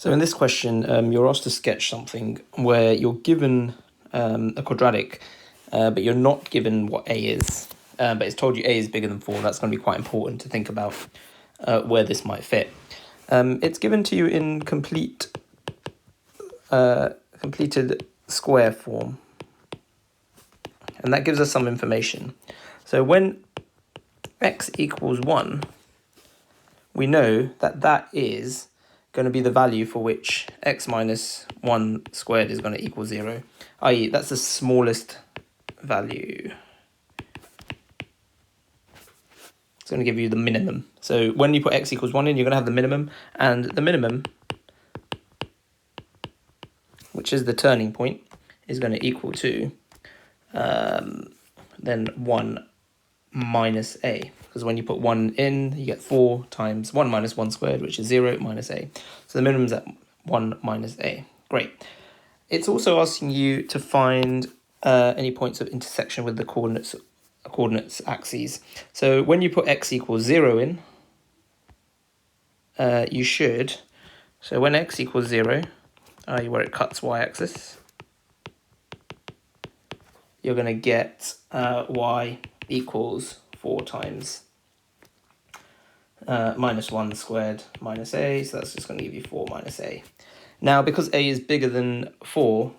So in this question, you're asked to sketch something where you're given a quadratic, but you're not given what a is. But it's told you a is bigger than 4. That's going to be quite important to think about where this might fit. It's given to you in completed square form. And that gives us some information. So when x equals 1, we know that that is going to be the value for which x minus 1 squared is going to equal 0, i.e. that's the smallest value. It's going to give you the minimum. So when you put x equals 1 in, you're going to have the minimum, and the minimum, which is the turning point, is going to equal to then 1 minus a, because when you put 1 in, you get 4 times 1 minus 1 squared, which is 0 minus a. So the minimum is at 1 minus a. Great. It's also asking you to find any points of intersection with the coordinates axes. So when you put x equals 0 in, you should, so when x equals 0, i.e. where it cuts y-axis, you're going to get y equals 4 times minus 1 squared minus a, so that's just going to give you 4 minus a. Now, because a is bigger than 4,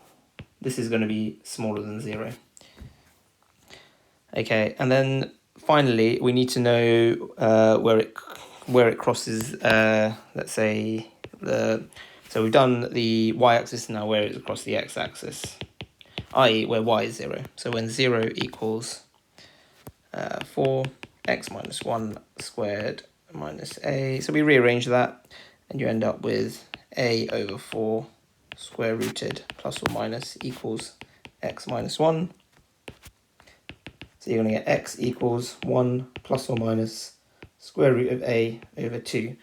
this is going to be smaller than 0. Okay, and then finally, we need to know where it crosses, let's say, so we've done the y-axis, now where it's across the x-axis, i.e. where y is 0. So when 0 equals 4, x minus 1 squared minus a. So we rearrange that, and you end up with a over 4 square rooted plus or minus equals x minus 1. So you're going to get x equals 1 plus or minus square root of a over 2.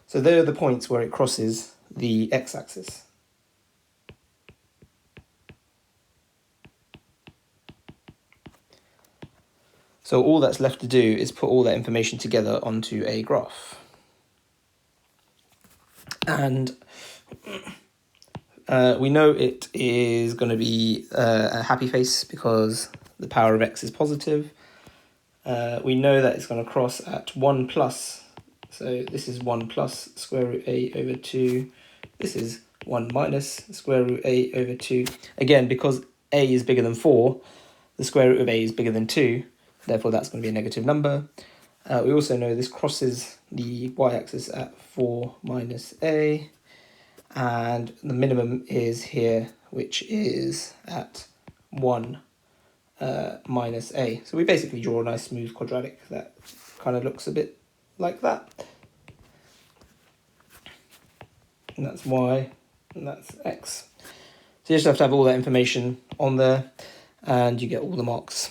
So there are the points where it crosses the x-axis. So all that's left to do is put all that information together onto a graph. And we know it is going to be a happy face because the power of x is positive. We know that it's going to cross at 1 plus, so this is 1 plus square root a over 2. This is 1 minus square root a over 2. Again, because a is bigger than 4, the square root of a is bigger than 2. Therefore, that's going to be a negative number. We also know this crosses the y-axis at 4 minus a, and the minimum is here, which is at 1 minus a. So we basically draw a nice smooth quadratic that kind of looks a bit like that. And that's y, and that's x. So you just have to have all that information on there, and you get all the marks.